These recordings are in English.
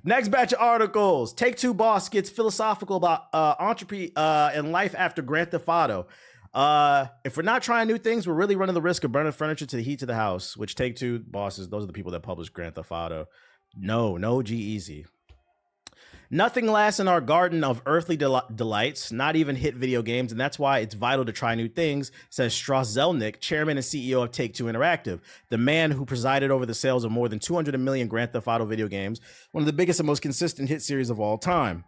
Next batch of articles. Take-Two boss gets philosophical about entropy and life after Grand Theft Auto. If we're not trying new things, we're really running the risk of burning furniture to the heat to the house, which Take-Two bosses, those are the people that publish Grand Theft Auto. No G-Eazy. Nothing lasts in our garden of earthly delights, not even hit video games, and that's why it's vital to try new things, says Strauss Zelnick, chairman and CEO of Take-Two Interactive, the man who presided over the sales of more than 200 million Grand Theft Auto video games, one of the biggest and most consistent hit series of all time.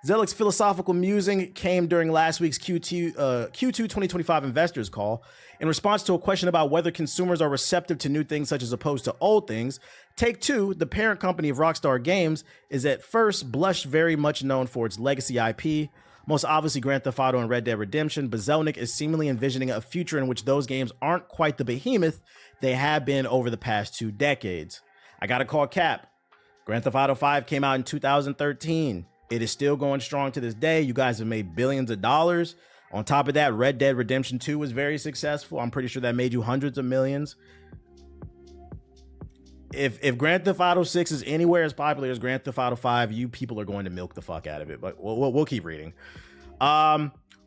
Zelnick's philosophical musing came during last week's Q2 2025 investors call. In response to a question about whether consumers are receptive to new things such as opposed to old things, Take-Two, the parent company of Rockstar Games, is at first blush very much known for its legacy IP, most obviously Grand Theft Auto and Red Dead Redemption, but Zelnick is seemingly envisioning a future in which those games aren't quite the behemoth they have been over the past 2 decades. I gotta call cap. Grand Theft Auto 5 came out in 2013. It is still going strong to this day. You guys have made billions of dollars. On top of that, Red Dead Redemption 2 was very successful. I'm pretty sure that made you hundreds of millions. If Grand Theft Auto 6 is anywhere as popular as Grand Theft Auto 5, you people are going to milk the fuck out of it. But we'll keep reading.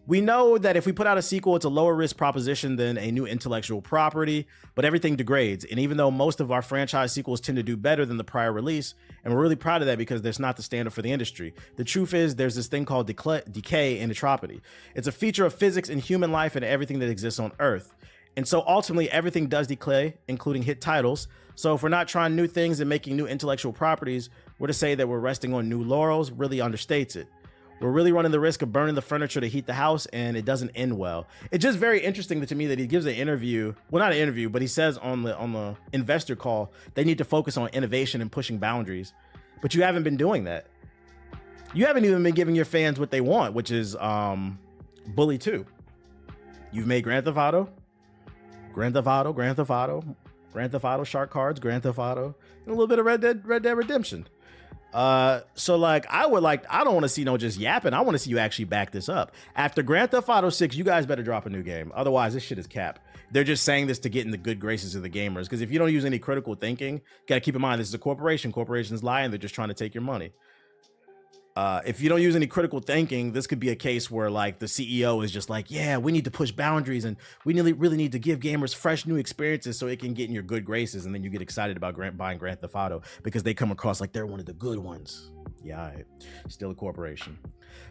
We know that if we put out a sequel, it's a lower risk proposition than a new intellectual property, but everything degrades. And even though most of our franchise sequels tend to do better than the prior release, and we're really proud of that because that's not the standard for the industry. The truth is there's this thing called decay and entropy. It's a feature of physics in human life and everything that exists on Earth. And so ultimately everything does decay, including hit titles. So if we're not trying new things and making new intellectual properties, we're to say that we're resting on new laurels really understates it. We're really running the risk of burning the furniture to heat the house, and it doesn't end well. It's just very interesting to me that he gives an interview, well, not an interview, but he says on the investor call, they need to focus on innovation and pushing boundaries. But you haven't been doing that. You haven't even been giving your fans what they want, which is Bully 2. You've made Grand Theft Auto, Grand Theft Auto, Grand Theft Auto, Grand Theft Auto Shark Cards, Grand Theft Auto, and a little bit of Red Dead Redemption. So like I don't want to see no just yapping. I want to see you actually back this up. After Grand Theft Auto 6, you guys better drop a new game. Otherwise, this shit is cap. They're just saying this to get in the good graces of the gamers. Because if you don't use any critical thinking, gotta keep in mind this is a corporation. Corporations lie and they're just trying to take your money. If you don't use any critical thinking, this could be a case where like the CEO is just like, yeah, we need to push boundaries and we really need to give gamers fresh new experiences so it can get in your good graces. And then you get excited about buying Grand Theft Auto because they come across like they're one of the good ones. Yeah, all right. Still a corporation.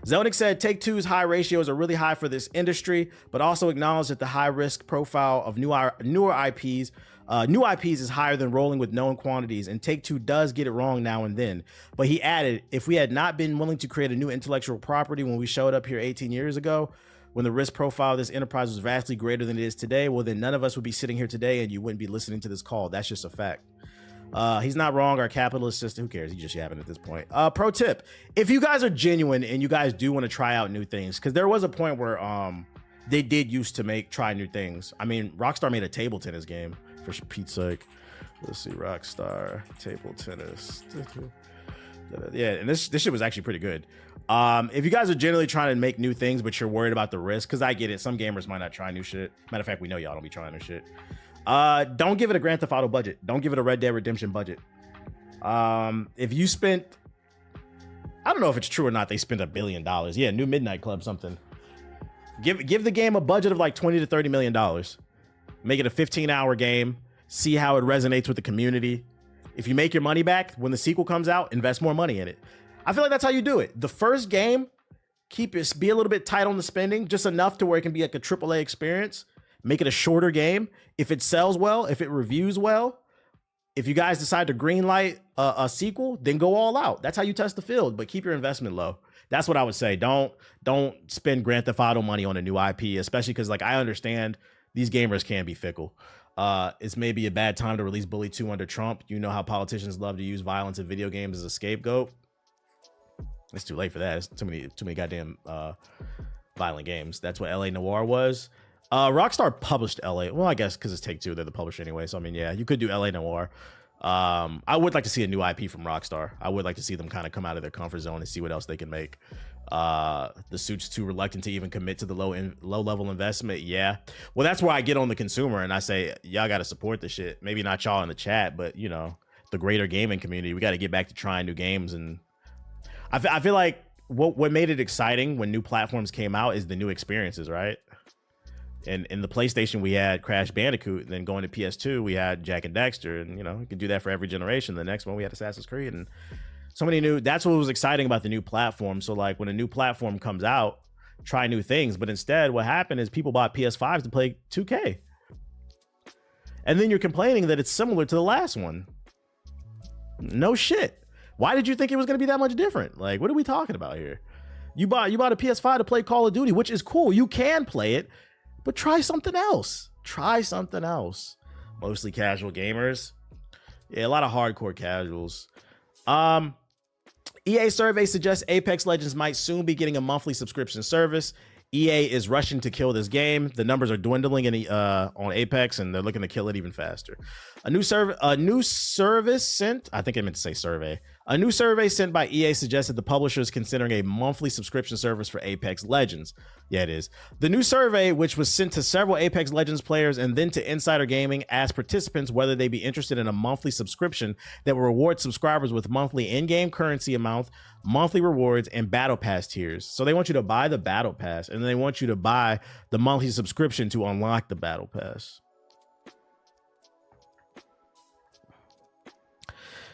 Zelnick said Take-Two's high ratios are really high for this industry, but also acknowledged that the high risk profile of newer IPs is higher than rolling with known quantities, and Take-Two does get it wrong now and then. But he added, if we had not been willing to create a new intellectual property when we showed up here 18 years ago, when the risk profile of this enterprise was vastly greater than it is today, well, then none of us would be sitting here today and you wouldn't be listening to this call. That's just a fact. He's not wrong. Our capitalist system, who cares? He's just yapping at this point. Pro tip, if you guys are genuine and you guys do want to try out new things, because there was a point where they did used to try new things. I mean, Rockstar made a table tennis game, for Pete's sake. Let's see, Rockstar table tennis. Yeah, and this shit was actually pretty good. If you guys are generally trying to make new things, but you're worried about the risk, because I get it, some gamers might not try new shit. Matter of fact, we know y'all don't be trying new shit. Don't give it a Grand Theft Auto budget. Don't give it a Red Dead Redemption budget. If you spent, I don't know if it's true or not, they spent $1 billion. Yeah, new Midnight Club something. Give the game a budget of like $20 to $30 million. Make it a 15-hour game. See how it resonates with the community. If you make your money back when the sequel comes out, invest more money in it. I feel like that's how you do it. The first game, be a little bit tight on the spending, just enough to where it can be like a AAA experience. Make it a shorter game. If it sells well, if it reviews well, if you guys decide to greenlight a sequel, then go all out. That's how you test the field, but keep your investment low. That's what I would say. Don't spend Grand Theft Auto money on a new IP, especially because like I understand these gamers can be fickle. It's maybe a bad time to release Bully 2 under Trump. You know how politicians love to use violence in video games as a scapegoat. It's too late for that. It's too many goddamn violent games. That's what LA Noire was. Rockstar published LA. Well, I guess because it's Take-Two, they're the publisher anyway. So I mean, yeah, you could do LA Noire. I would like to see a new IP from Rockstar. I would like to see them kind of come out of their comfort zone and see what else they can make. The suit's too reluctant to even commit to the low level investment. Yeah, well, that's where I get on the consumer and I say, y'all got to support the shit. Maybe not y'all in the chat, but you know, the greater gaming community. We got to get back to trying new games. And I feel like what made it exciting when new platforms came out is the new experiences, right? And in the PlayStation, we had Crash Bandicoot, and then going to PS2, we had Jack and Dexter, and you know, you can do that for every generation. The next one, we had Assassin's Creed, and so many new. That's what was exciting about the new platform. So like when a new platform comes out, try new things. But instead, what happened is people bought PS5s to play 2K, and then you're complaining that it's similar to the last one. No shit. Why did you think it was going to be that much different? Like, what are we talking about here? You bought a PS5 to play Call of Duty, which is cool. You can play it. But try something else. Try something else. Mostly casual gamers. Yeah, a lot of hardcore casuals. EA survey suggests Apex Legends might soon be getting a monthly subscription service. EA is rushing to kill this game. The numbers are dwindling on Apex, and they're looking to kill it even faster. A new service sent. I think I meant to say survey. A new survey sent by EA suggested the publisher is considering a monthly subscription service for Apex Legends. Yeah, it is. The new survey, which was sent to several Apex Legends players and then to Insider Gaming, asked participants whether they'd be interested in a monthly subscription that will reward subscribers with monthly in-game currency amount, monthly rewards, and battle pass tiers. So they want you to buy the battle pass, and then they want you to buy the monthly subscription to unlock the battle pass.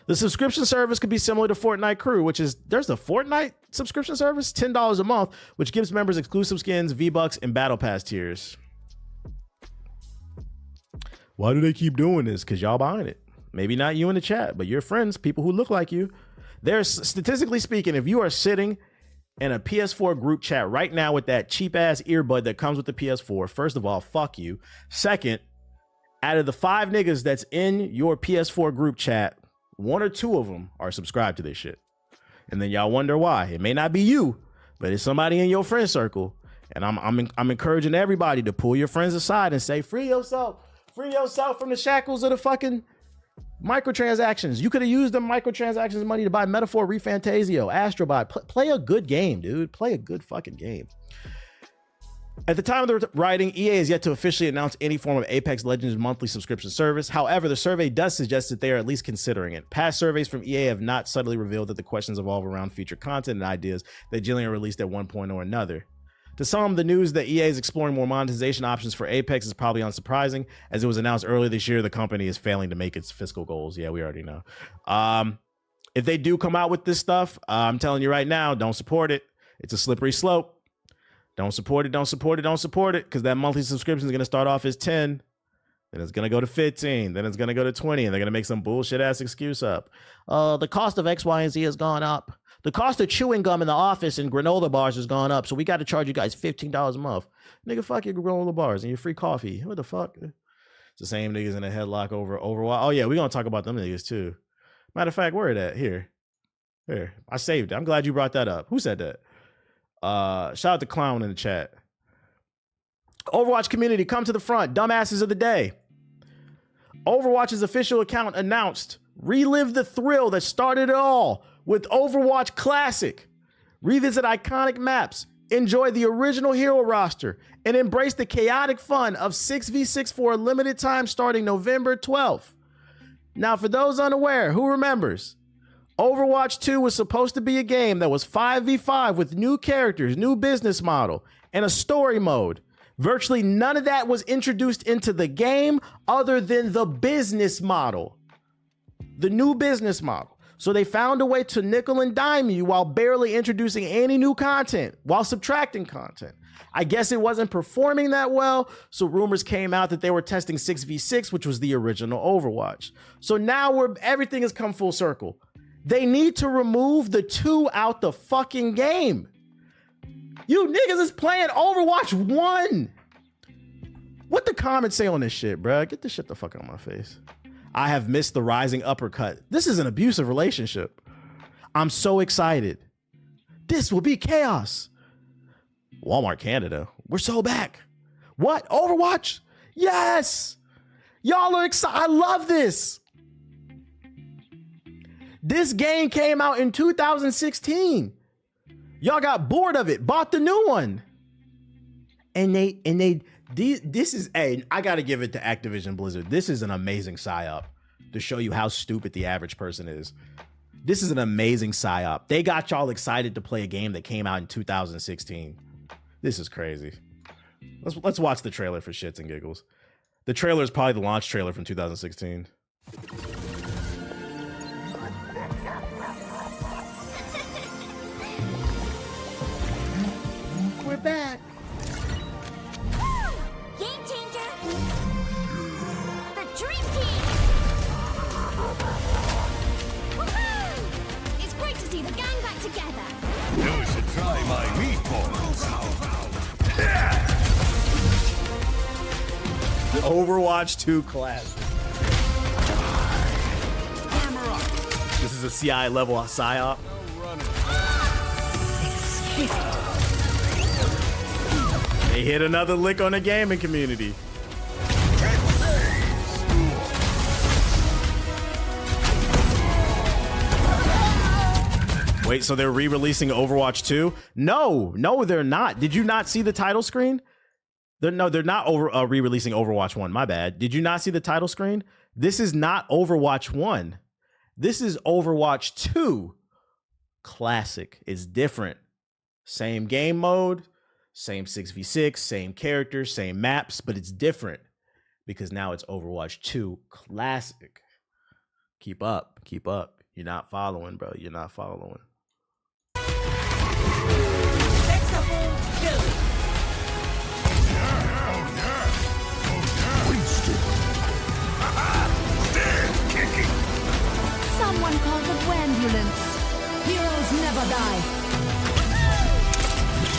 The subscription service could be similar to Fortnite Crew, which is, there's the Fortnite subscription service, $10 a month, which gives members exclusive skins, V-Bucks, and battle pass tiers. Why do they keep doing this? Because y'all buying it. Maybe not you in the chat, but your friends, people who look like you. There's, statistically speaking, if you are sitting in a PS4 group chat right now with that cheap ass earbud that comes with the PS4, first of all, fuck you. Second, out of the 5 niggas that's in your PS4 group chat, 1 or 2 of them are subscribed to this shit. And then y'all wonder why. It may not be you, but it's somebody in your friend circle. And I'm encouraging everybody to pull your friends aside and say, free yourself from the shackles of the fucking microtransactions. You could have used the microtransactions money to buy Metaphor, Refantasio, Astrobot. Play a good game, dude. Play a good fucking game. At the time of the writing, EA has yet to officially announce any form of Apex Legends monthly subscription service. However, the survey does suggest that they are at least considering it. Past surveys from EA have not subtly revealed that the questions evolve around feature content and ideas that generally are released at one point or another. To some, the news that EA is exploring more monetization options for Apex is probably unsurprising, as it was announced earlier this year the company is failing to make its fiscal goals. Yeah, we already know. If they do come out with this stuff, I'm telling you right now, don't support it. It's a slippery slope. Don't support it, because that monthly subscription is going to start off as 10, then it's going to go to 15, then it's going to go to 20, and they're going to make some bullshit ass excuse up. The cost of X, Y, and Z has gone up. The cost of chewing gum in the office and granola bars has gone up, so we got to charge you guys $15 a month. Nigga, fuck your granola bars and your free coffee. What the fuck? It's the same niggas in a headlock over Overwatch. Oh yeah, we're going to talk about them niggas too. Matter of fact, where are that? Here. I saved it. I'm glad you brought that up. Who said that? Shout out to Clown in the chat. Overwatch community, come to the front. Dumbasses of the day. Overwatch's official account announced, relive the thrill that started it all with Overwatch Classic. Revisit iconic maps, enjoy the original hero roster, and embrace the chaotic fun of 6v6 for a limited time starting November 12th. Now, for those unaware, who remembers? Overwatch 2 was supposed to be a game that was 5v5 with new characters, new business model, and a story mode. Virtually none of that was introduced into the game other than the business model. The new business model. So they found a way to nickel and dime you while barely introducing any new content, while subtracting content. I guess it wasn't performing that well, so rumors came out that they were testing 6v6, which was the original Overwatch. So now everything has come full circle. They need to remove the 2 out the fucking game. You niggas is playing Overwatch 1. What the comments say on this shit, bruh? Get this shit the fuck out of my face. I have missed the rising uppercut. This is an abusive relationship. I'm so excited. This will be chaos. Walmart Canada, we're so back. What? Overwatch? Yes. Y'all are excited. I love this. This game came out in 2016. Y'all got bored of it, bought the new one. This is I gotta give it to Activision Blizzard. This is an amazing psyop. to show you how stupid the average person is. This is an amazing psyop. They got y'all excited to play a game that came out in 2016. This is crazy. Let's watch the trailer for shits and giggles. The trailer is probably the launch trailer from 2016. We're back. Game changer. The dream team. Woohoo! It's great to see the gang back together. You should try my meatballs. Overwatch 2 class. This is a CI level psyop. They hit another lick on the gaming community. Wait, so they're re-releasing Overwatch 2? No, they're not. Did you not see the title screen? They're not re-releasing Overwatch 1. My bad. Did you not see the title screen? This is not Overwatch 1. This is Overwatch 2 Classic. It's different. Same game mode, same 6v6, same characters, same maps, but it's different because now it's Overwatch 2 Classic. Keep up. You're not following, bro. You're not following. Someone called the ambulance. Heroes never die.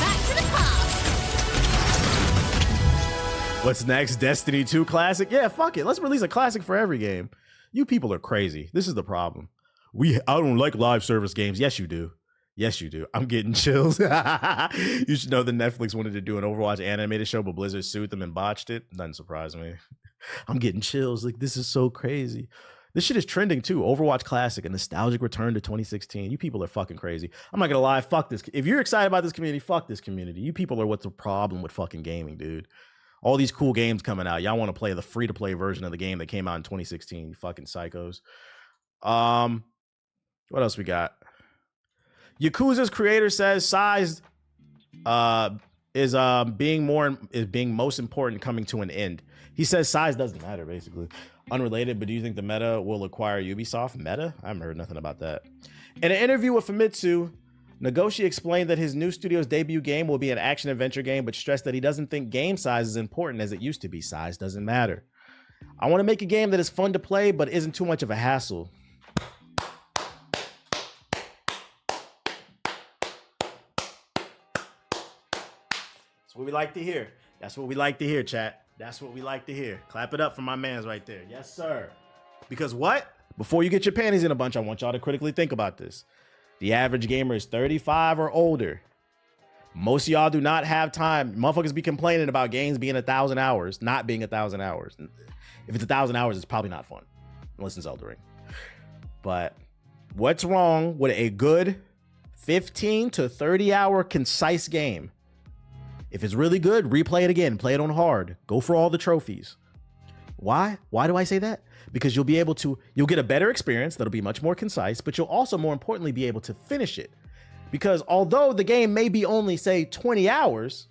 Back to the past. What's next? Destiny 2 Classic? Yeah, fuck it. Let's release a classic for every game. You people are crazy. This is the problem. I don't like live service games. Yes, you do. I'm getting chills. You should know that Netflix wanted to do an Overwatch animated show, but Blizzard sued them and botched it. Doesn't surprise me. I'm getting chills. Like, this is so crazy. This shit is trending too. Overwatch Classic, a nostalgic return to 2016. You people are fucking crazy. I'm not gonna lie. Fuck this. If you're excited about this community, fuck this community. You people are what's the problem with fucking gaming, dude. All these cool games coming out. Y'all want to play the free-to-play version of the game that came out in 2016. You fucking psychos. What else we got? Yakuza's creator says size is being most important coming to an end. He says size doesn't matter, basically. Unrelated, but do you think the meta will acquire Ubisoft? Meta? I haven't heard nothing about that. In an interview with Famitsu, Nagoshi explained that his new studio's debut game will be an action-adventure game, but stressed that he doesn't think game size is important as it used to be. Size doesn't matter. I want to make a game that is fun to play, but isn't too much of a hassle. That's what we like to hear. That's what we like to hear, chat. That's what we like to hear. Clap it up for my mans right there. Yes, sir. Because what? Before you get your panties in a bunch, I want y'all to critically think about this. The average gamer is 35 or older. Most of y'all do not have time. Motherfuckers be complaining about games being 1,000 hours, not being 1,000 hours. If it's 1,000 hours, it's probably not fun. Unless it's Elden Ring. But what's wrong with a good 15 to 30 hour concise game? If it's really good, replay it again. Play it on hard. Go for all the trophies. Why? Why do I say that? Because you'll get a better experience that'll be much more concise, but you'll also, more importantly, be able to finish it. Because although the game may be only, say, 20 hours,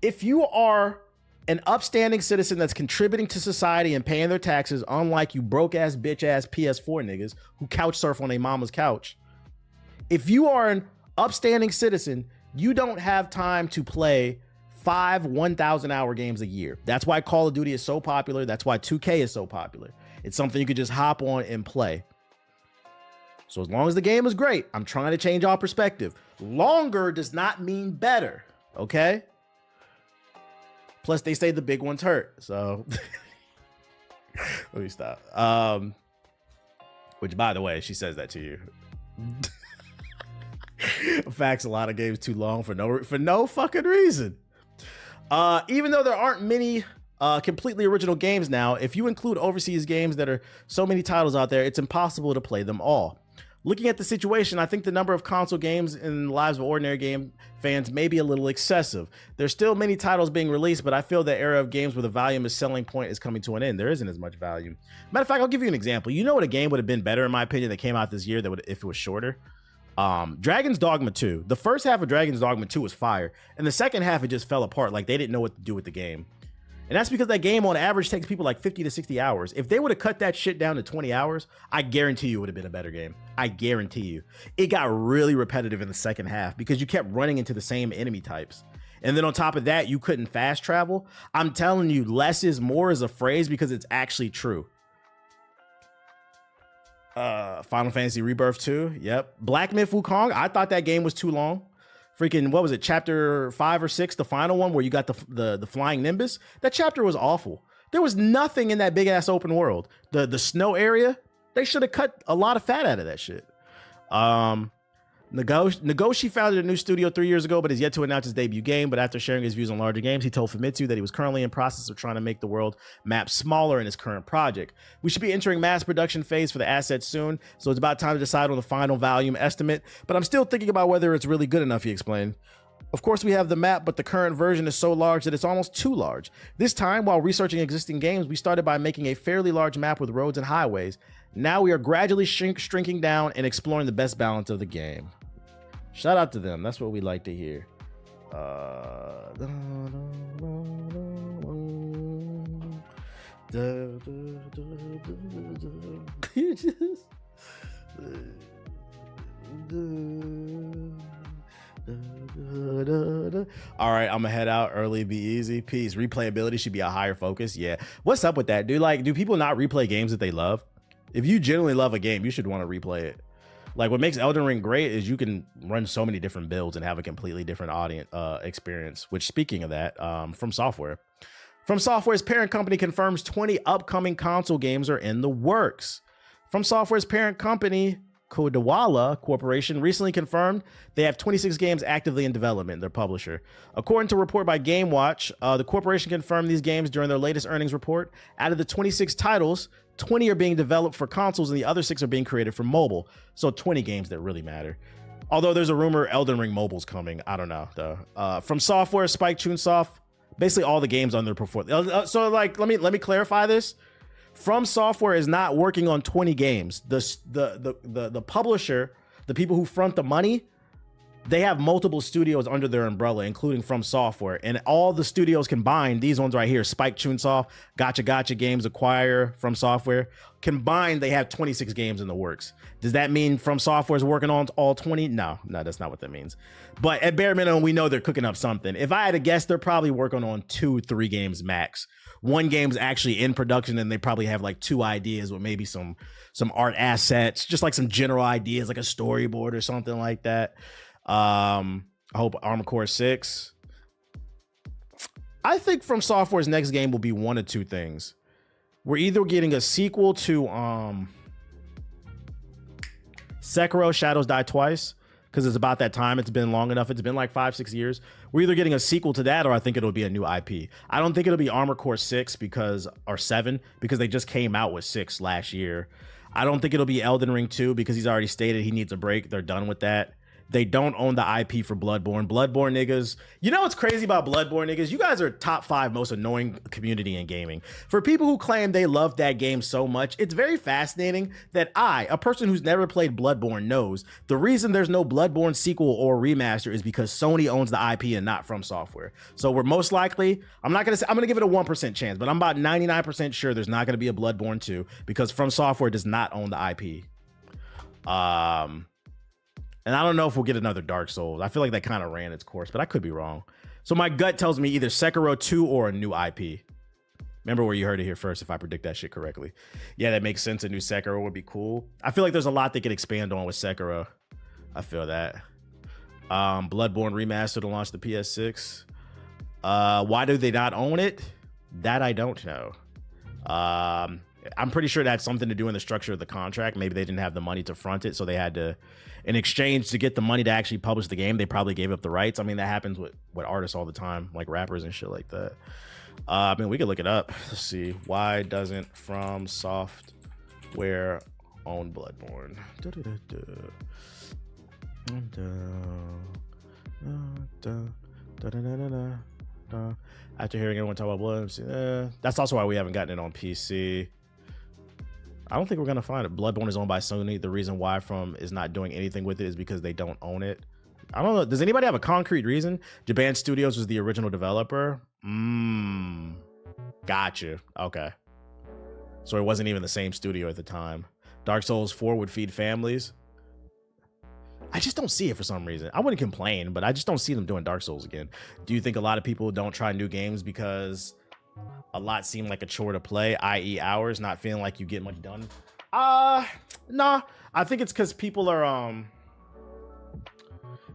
if you are an upstanding citizen that's contributing to society and paying their taxes, unlike you broke-ass, bitch-ass PS4 niggas who couch surf on a mama's couch, if you are an upstanding citizen, you don't have time to play 5 1,000-hour games a year. That's why Call of Duty is so popular. That's why 2K is so popular. It's something you could just hop on and play. So as long as the game is great, I'm trying to change our perspective. Longer does not mean better, okay? Plus, they say the big ones hurt, so let me stop. Which, by the way, she says that to you. Facts, a lot of games too long for no fucking reason. Even though there aren't many completely original games now, if you include overseas games that are so many titles out there, it's impossible to play them all. Looking at the situation, I think the number of console games in the lives of ordinary game fans may be a little excessive. There's still many titles being released, but I feel the era of games where the volume is selling point is coming to an end. There isn't as much volume. Matter of fact, I'll give you an example. You know what a game would have been better, in my opinion, that came out this year if it was shorter? Dragon's Dogma 2. The first half of Dragon's Dogma 2 was fire, and the second half, it just fell apart. Like, they didn't know what to do with the game. And that's because that game on average takes people like 50 to 60 hours. If they would have cut that shit down to 20 hours, I guarantee you it would have been a better game. I guarantee you. It got really repetitive in the second half because you kept running into the same enemy types. And then on top of that, you couldn't fast travel. I'm telling you, less is more is a phrase because it's actually true. Final Fantasy Rebirth 2. Yep. Black Myth Wukong. I thought that game was too long. Freaking, what was it, chapter 5 or 6, the final one where you got the flying Nimbus? That chapter was awful. There was nothing in that big ass open world. The snow area, they should have cut a lot of fat out of that shit. Nagoshi founded a new studio 3 years ago, but is yet to announce his debut game. But after sharing his views on larger games, he told Famitsu that he was currently in process of trying to make the world map smaller in his current project. We should be entering mass production phase for the asset soon, so it's about time to decide on the final volume estimate. But I'm still thinking about whether it's really good enough, he explained. Of course, we have the map, but the current version is so large that it's almost too large. This time, while researching existing games, we started by making a fairly large map with roads and highways. Now we are gradually shrinking down and exploring the best balance of the game. Shout out to them. That's what we like to hear. All right, I'm gonna head out early. Be easy. Peace. Replayability should be a higher focus. Yeah. What's up with that, dude? Like, do people not replay games that they love? If you genuinely love a game, you should want to replay it. Like, what makes Elden Ring great is you can run so many different builds and have a completely different audience experience. Which, speaking of that, From Software's parent company confirms 20 upcoming console games are in the works. From Software's parent company, Kodawala Corporation, recently confirmed they have 26 games actively in development, their publisher. According to a report by GameWatch, the corporation confirmed these games during their latest earnings report. Out of the 26 titles, 20 are being developed for consoles and the other 6 are being created for mobile. So 20 games that really matter. Although there's a rumor Elden Ring Mobile's coming. I don't know though. From Software, Spike Chunsoft, basically all the games underperform. So like, let me clarify this. From Software is not working on 20 games. The publisher, the people who front the money, they have multiple studios under their umbrella, including From Software. And all the studios combined, these ones right here, Spike Chunsoft, Gotcha Games, Acquire, From Software, combined, they have 26 games in the works. Does that mean From Software is working on all 20? No, that's not what that means. But at bare minimum, we know they're cooking up something. If I had to guess, they're probably working on 2-3 games max. One game's actually in production, and they probably have like 2 ideas with maybe some art assets, just like some general ideas, like a storyboard or something like that. I hope Armored Core 6. I think From Software's next game will be one of 2 things. We're either getting a sequel to Sekiro Shadows Die Twice, because it's about that time. It's been long enough. It's been like 5-6 years. We're either getting a sequel to that, or I think it'll be a new IP. I don't think it'll be Armored Core 6 or 7 because they just came out with 6 last year. I don't think it'll be Elden Ring 2 because he's already stated he needs a break. They're done with that. They don't own the IP for Bloodborne. Bloodborne niggas. You know what's crazy about Bloodborne niggas? You guys are top 5 most annoying community in gaming. For people who claim they love that game so much, it's very fascinating that a person who's never played Bloodborne, knows the reason there's no Bloodborne sequel or remaster is because Sony owns the IP and not From Software. So we're most likely, I'm going to give it a 1% chance, but I'm about 99% sure there's not going to be a Bloodborne 2 because From Software does not own the IP. And I don't know if we'll get another Dark Souls. I feel like that kind of ran its course, but I could be wrong. So my gut tells me either Sekiro 2 or a new IP. Remember where you heard it here first if I predict that shit correctly. Yeah, that makes sense. A new Sekiro would be cool. I feel like there's a lot they could expand on with Sekiro. I feel that. Bloodborne Remastered to launch the PS6. Why do they not own it? That I don't know. I'm pretty sure that's something to do in the structure of the contract. Maybe they didn't have the money to front it, so they had to, in exchange to get the money to actually publish the game, they probably gave up the rights. I mean, that happens with artists all the time, like rappers and shit like that. I mean, we could look it up. Let's see. Why doesn't From Software own Bloodborne. After hearing everyone talk about Blood, that's also why we haven't gotten it on PC. I don't think we're gonna find it. Bloodborne is owned by Sony. The reason why From is not doing anything with it is because they don't own it. I don't know. Does anybody have a concrete reason? Japan Studios was the original developer. Gotcha. Okay. So it wasn't even the same studio at the time. Dark Souls 4 would feed families. I just don't see it for some reason. I wouldn't complain, but I just don't see them doing Dark Souls again. Do you think a lot of people don't try new games because a lot seem like a chore to play, i.e. hours, not feeling like you get much done? Nah. I think it's because people are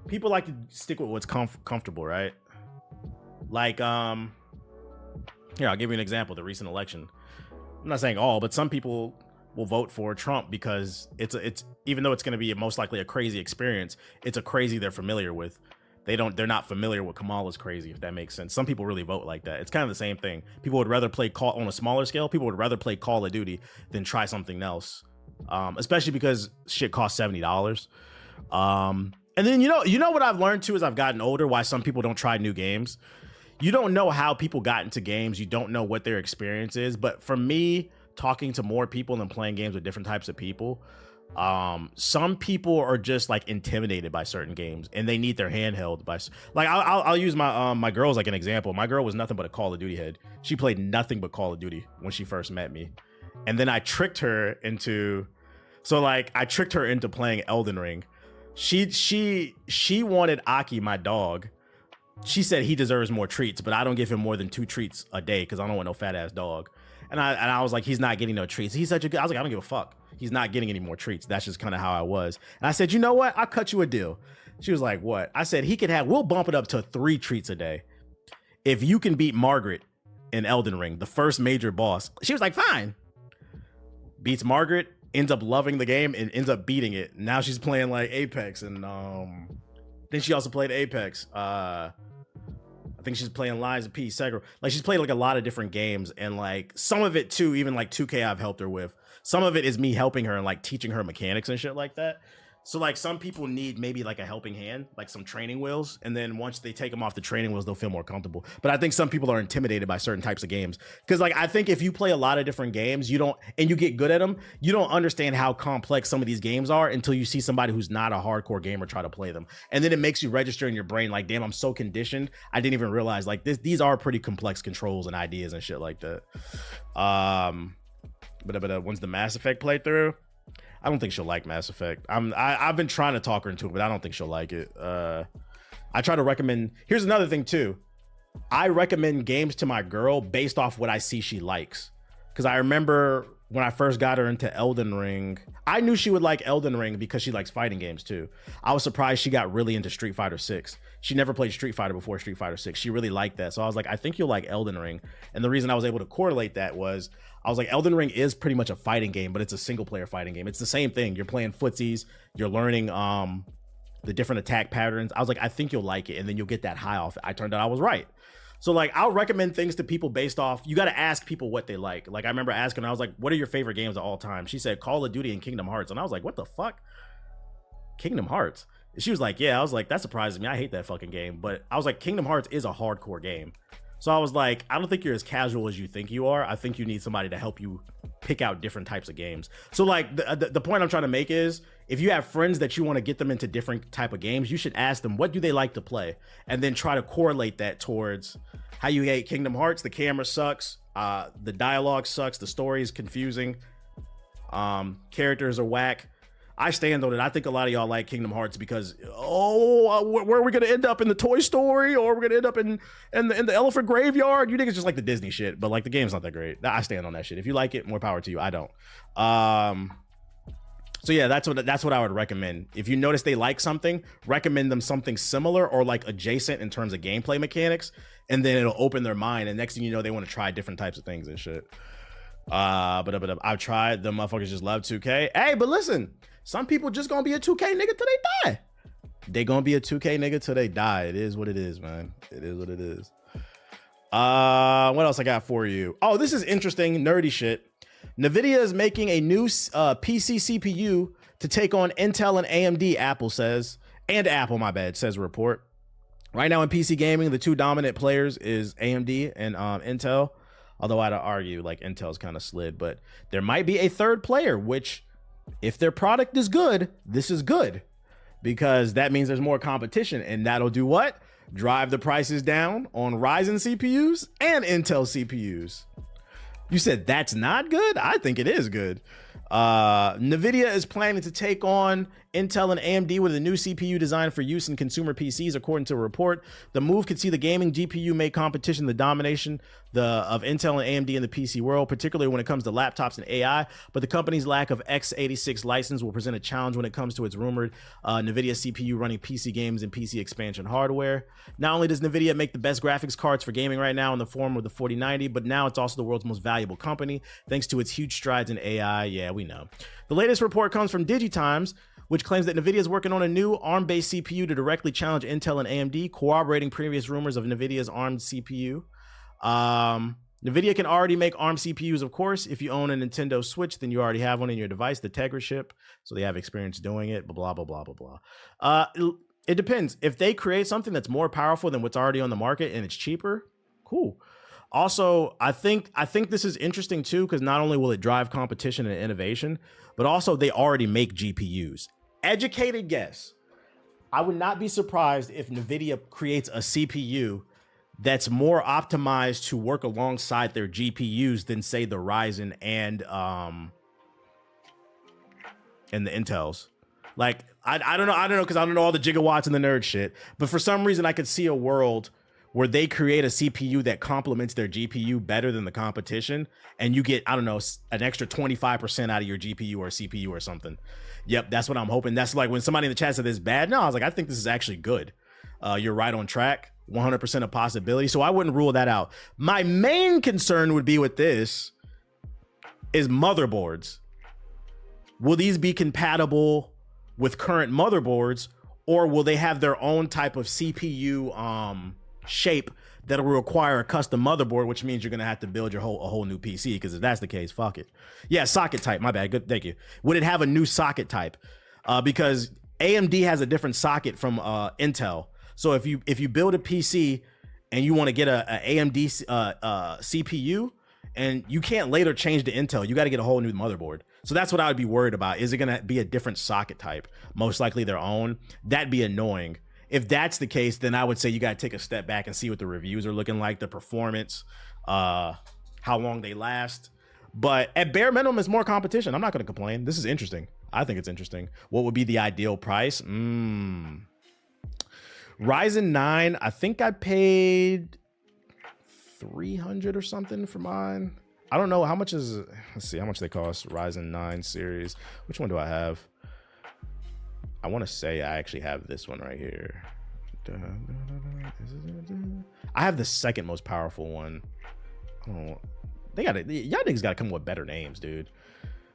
people like to stick with what's comfortable, right? Like here, I'll give you an example. The recent election. I'm not saying all, but some people will vote for Trump because it's even though it's going to be most likely a crazy experience, it's a crazy they're familiar with. They're not familiar with Kamala's crazy, if that makes sense. Some people really vote like that. It's kind of the same thing. People would rather play on a smaller scale. People would rather play Call of Duty than try something else, especially because shit costs $70. And then you know what I've learned too as I've gotten older, why some people don't try new games. You don't know how people got into games. You don't know what their experience is. But for me, talking to more people and playing games with different types of people, some people are just like intimidated by certain games and they need their hand held by, like, I'll use my girl as like an example. My girl was nothing but a Call of Duty head. She played nothing but Call of Duty when she first met me. And then I tricked her into playing Elden Ring. She wanted Aki, my dog. She said he deserves more treats, but I don't give him more than 2 treats a day because I don't want no fat ass dog. And I was like, he's not getting no treats. He's such a good. I was like, I don't give a fuck. He's not getting any more treats. That's just kind of how I was. And I said, you know what? I'll cut you a deal. She was like, what? I said, we'll bump it up to 3 treats a day if you can beat Margaret in Elden Ring, the first major boss. She was like, fine. Beats Margaret, ends up loving the game and ends up beating it. Now she's playing like Apex, and then she also played Apex. I think she's playing Lies of P, Sekiro. Like, she's played like a lot of different games, and like some of it too, even like 2K I've helped her with. Some of it is me helping her and like teaching her mechanics and shit like that. So like some people need maybe like a helping hand, like some training wheels, and then once they take them off the training wheels, they'll feel more comfortable. But I think some people are intimidated by certain types of games because like I think if you play a lot of different games, you get good at them, you don't understand how complex some of these games are until you see somebody who's not a hardcore gamer try to play them, and then it makes you register in your brain like, damn, I'm so conditioned, I didn't even realize like these are pretty complex controls and ideas and shit like that. But once the Mass Effect playthrough, I don't think she'll like Mass Effect. I've been trying to talk her into it, but I don't think she'll like it. I try to recommend. Here's another thing too. I recommend games to my girl based off what I see she likes. Because I remember when I first got her into Elden Ring, I knew she would like Elden Ring because she likes fighting games too. I was surprised she got really into Street Fighter 6. She never played Street Fighter before Street Fighter 6. She really liked that. So I was like, I think you'll like Elden Ring. And the reason I was able to correlate that was I was like, Elden Ring is pretty much a fighting game, but it's a single player fighting game. It's the same thing. You're playing footsies. You're learning the different attack patterns. I was like, I think you'll like it. And then you'll get that high off it. I turned out I was right. So like, I'll recommend things to people based off, you got to ask people what they like. Like I remember asking her, I was like, what are your favorite games of all time? She said Call of Duty and Kingdom Hearts. And I was like, what the fuck? Kingdom Hearts? She was like, yeah. I was like, that surprises me. I hate that fucking game. But I was like, Kingdom Hearts is a hardcore game. So I was like, I don't think you're as casual as you think you are. I think you need somebody to help you pick out different types of games. So like the point I'm trying to make is, if you have friends that you want to get them into different type of games, you should ask them, what do they like to play? And then try to correlate that towards how you hate Kingdom Hearts. The camera sucks. The dialogue sucks. The story is confusing. Characters are whack. I stand on it. I think a lot of y'all like Kingdom Hearts because, where are we going to end up, in the Toy Story, or we're going to end up in the Elephant Graveyard? You niggas just like the Disney shit, but like the game's not that great. I stand on that shit. If you like it, more power to you. I don't. So yeah, that's what I would recommend. If you notice they like something, recommend them something similar or like adjacent in terms of gameplay mechanics, and then it'll open their mind. And next thing you know, they want to try different types of things and shit. But I've tried. The motherfuckers just love 2K. Hey, but listen, some people just gonna be a 2K nigga till they die. They gonna be a 2K nigga till they die. It is what it is, man. It is what it is. What else I got for you? Oh, this is interesting, nerdy shit. Nvidia is making a new PC CPU to take on Intel and AMD, Apple says. And Apple, my bad, says a report. Right now in PC gaming, the two dominant players is AMD and Intel. Although I'd argue like Intel's kind of slid, but there might be a third player, which if their product is good, this is good. Because that means there's more competition, and that'll do what? Drive the prices down on Ryzen CPUs and Intel CPUs. You said that's not good? I think it is good. Nvidia is planning to take on Intel and AMD with a new CPU designed for use in consumer PCs, according to a report. The move could see the gaming GPU make competition the domination of Intel and AMD in the PC world, particularly when it comes to laptops and AI. But the company's lack of x86 license will present a challenge when it comes to its rumored Nvidia CPU running PC games and PC expansion hardware. Not only does Nvidia make the best graphics cards for gaming right now in the form of the 4090, but now it's also the world's most valuable company thanks to its huge strides in AI. Yeah, we know. The latest report comes from DigiTimes, which claims that Nvidia is working on a new ARM-based CPU to directly challenge Intel and AMD, corroborating previous rumors of Nvidia's ARM CPU. Nvidia can already make ARM CPUs, of course. If you own a Nintendo Switch, then you already have one in your device, the Tegra chip. So they have experience doing it, blah, blah, blah, blah, blah. It depends. If they create something that's more powerful than what's already on the market and it's cheaper, cool. Also, I think this is interesting too, because not only will it drive competition and innovation, but also they already make GPUs. Educated guess. I would not be surprised if Nvidia creates a CPU that's more optimized to work alongside their GPUs than say the Ryzen and the Intels. Like I don't know because I don't know all the gigawatts and the nerd shit, but for some reason I could see a world where they create a CPU that complements their GPU better than the competition, and you get, I don't know, an extra 25% out of your GPU or CPU or something. Yep, that's what I'm hoping. That's like when somebody in the chat said this is bad. No, I was like, I think this is actually good. You're right on track, 100% a possibility. So I wouldn't rule that out. My main concern would be with this is motherboards. Will these be compatible with current motherboards, or will they have their own type of CPU shape that'll require a custom motherboard, which means you're gonna have to build your a whole new PC? Because if that's the case, fuck it. Yeah, socket type. My bad. Good, thank you. Would it have a new socket type? Because AMD has a different socket from Intel. So if you build a PC and you want to get a AMD CPU, and you can't later change to Intel, you got to get a whole new motherboard. So that's what I would be worried about. Is it gonna be a different socket type? Most likely their own. That'd be annoying. If that's the case, then I would say you got to take a step back and see what the reviews are looking like, the performance, how long they last. But at bare minimum, it's more competition. I'm not going to complain. This is interesting. I think it's interesting. What would be the ideal price? Ryzen 9, I think I paid $300 or something for mine. I don't know how much is, let's see how much they cost. Ryzen 9 series. Which one do I have? I want to say I actually have this one right here. I have the second most powerful one. Oh, they got it. Y'all niggas got to come up with better names, dude.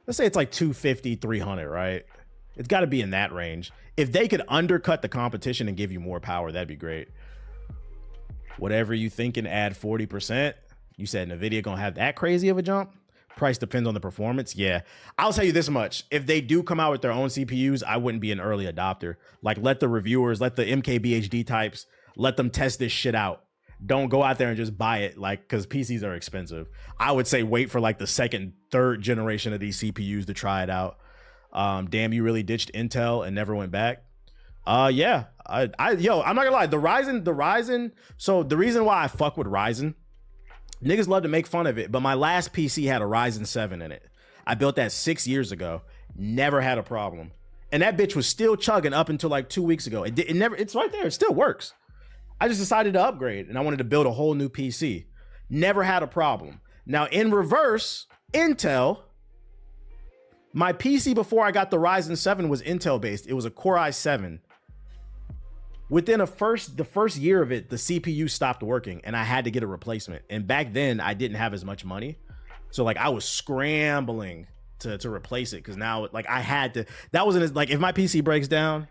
Let's say it's like 250, 300, right? It's got to be in that range. If they could undercut the competition and give you more power, that'd be great. Whatever you think and add 40%. You said Nvidia gonna have that crazy of a jump? Price depends on the performance. Yeah, I'll tell you this much. If they do come out with their own CPUs, I wouldn't be an early adopter. Like, let the reviewers, let the MKBHD types, let them test this shit out. Don't go out there and just buy it, like, because PCs are expensive. I would say wait for like the second, third generation of these CPUs to try it out. Damn, you really ditched Intel and never went back. Yeah, I'm not gonna lie. The Ryzen. So the reason why I fuck with Ryzen, niggas love to make fun of it, but my last PC had a Ryzen 7 in it. I built that 6 years ago. Never had a problem. And that bitch was still chugging up until like 2 weeks ago. It's right there. It still works. I just decided to upgrade and I wanted to build a whole new PC. Never had a problem. Now in reverse, Intel, my PC before I got the Ryzen 7 was Intel based. It was a Core i7. Within the first year of it, the CPU stopped working and I had to get a replacement. And back then I didn't have as much money. So like I was scrambling to replace it. Cause now like I had to, that wasn't as, like if my PC breaks down,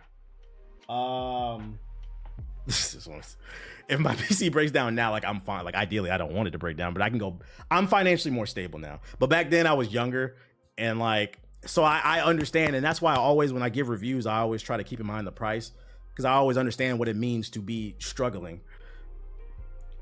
If my PC breaks down now, like I'm fine. Like ideally, I don't want it to break down, but I can go. I'm financially more stable now. But back then, I was younger, and like so I understand, and that's why I always, when I give reviews, I always try to keep in mind the price, because I always understand what it means to be struggling.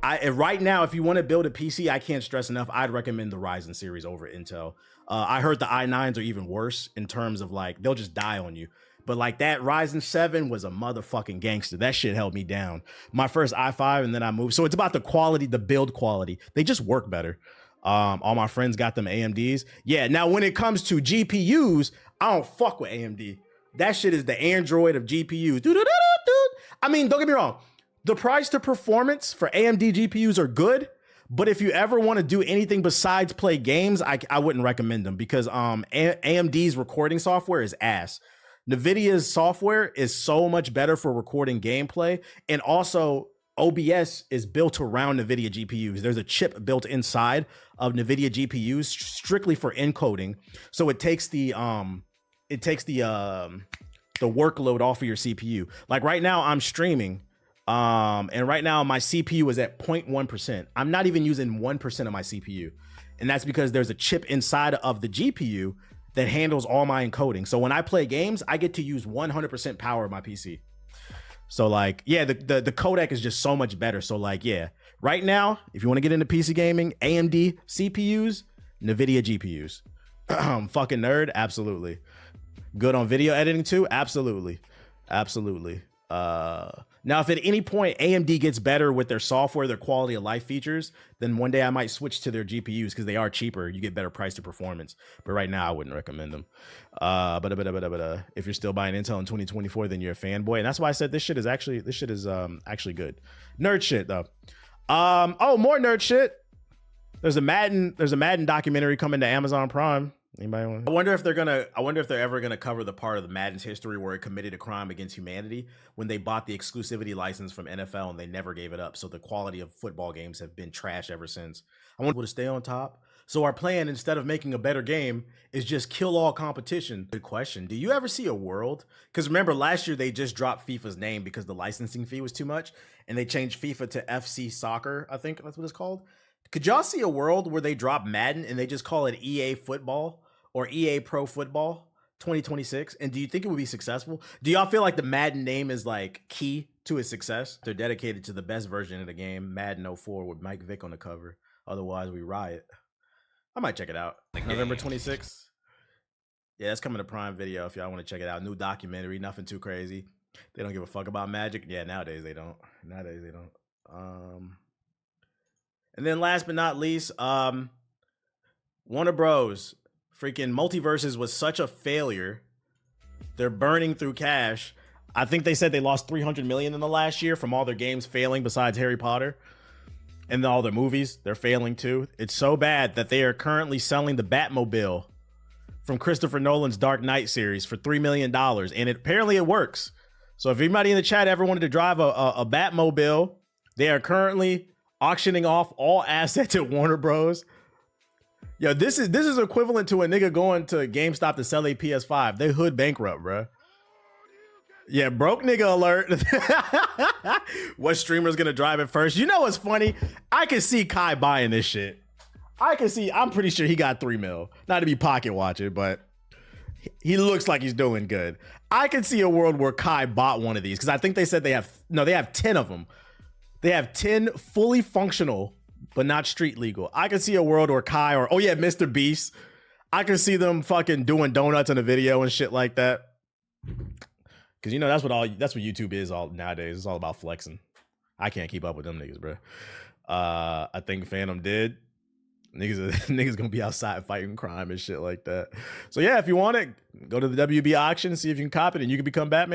Right now, if you want to build a PC, I can't stress enough, I'd recommend the Ryzen series over Intel. I heard the i9s are even worse in terms of like they'll just die on you. But like that Ryzen 7 was a motherfucking gangster. That shit held me down. My first i5, and then I moved. So it's about the quality, the build quality. They just work better. All my friends got them AMDs. Yeah, now when it comes to GPUs, I don't fuck with AMD. That shit is the Android of GPUs. I mean, don't get me wrong. The price to performance for AMD GPUs are good, but if you ever want to do anything besides play games, I wouldn't recommend them, because AMD's recording software is ass. Nvidia's software is so much better for recording gameplay, and also OBS is built around Nvidia GPUs. There's a chip built inside of Nvidia GPUs strictly for encoding, so it takes the workload off of your CPU. Like right now, I'm streaming, and right now my CPU is at 0.1%. I'm not even using 1% of my CPU, and that's because there's a chip inside of the GPU that handles all my encoding. So when I play games, I get to use 100% power of my PC. So like, yeah, the codec is just so much better. So like, yeah, right now, if you want to get into PC gaming, AMD CPUs, Nvidia GPUs. Fucking nerd, absolutely. Good on video editing too, absolutely, absolutely. Now, if at any point AMD gets better with their software, their quality of life features, then one day I might switch to their GPUs, because they are cheaper. You get better price to performance. But right now, I wouldn't recommend them. But if you're still buying Intel in 2024, then you're a fanboy, and that's why I said this shit is actually good. Nerd shit though. Oh, more nerd shit. There's a Madden documentary coming to Amazon Prime. Anybody want? I wonder if they're ever gonna cover the part of the Madden's history where it committed a crime against humanity when they bought the exclusivity license from NFL and they never gave it up. So the quality of football games have been trash ever since. I want people to stay on top. So our plan, instead of making a better game, is just kill all competition. Good question. Do you ever see a world? Because remember last year they just dropped FIFA's name because the licensing fee was too much, and they changed FIFA to FC Soccer. I think that's what it's called. Could y'all see a world where they drop Madden and they just call it EA Football or EA Pro Football 2026? And do you think it would be successful? Do y'all feel like the Madden name is like key to its success? They're dedicated to the best version of the game, Madden 04, with Mike Vick on the cover. Otherwise, we riot. I might check it out. November 26th. Yeah, that's coming to Prime Video if y'all want to check it out. New documentary, nothing too crazy. They don't give a fuck about Magic. Yeah, nowadays they don't. And then last but not least, Warner Bros. Freaking Multiverses was such a failure. They're burning through cash. I think they said they lost $300 million in the last year from all their games failing besides Harry Potter. And all their movies, they're failing too. It's so bad that they are currently selling the Batmobile from Christopher Nolan's Dark Knight series for $3 million. And apparently it works. So if anybody in the chat ever wanted to drive a Batmobile, they are currently auctioning off all assets at Warner Bros. Yo, this is equivalent to a nigga going to GameStop to sell a PS5. They hood bankrupt, bro. Yeah, broke nigga alert. What streamer's gonna drive it first? You know what's funny? I can see Kai buying this shit. I'm pretty sure he got 3 mil. Not to be pocket watching, but he looks like he's doing good. I can see a world where Kai bought one of these, because I think they said they have 10 of them. They have 10 fully functional, but not street legal. I can see a world where Kai or, oh yeah, Mr. Beast. I can see them fucking doing donuts in a video and shit like that. Cause you know that's what YouTube is all nowadays. It's all about flexing. I can't keep up with them niggas, bro. I think Phantom did. Niggas gonna be outside fighting crime and shit like that. So yeah, if you want it, go to the WB auction, see if you can cop it, and you can become Batman.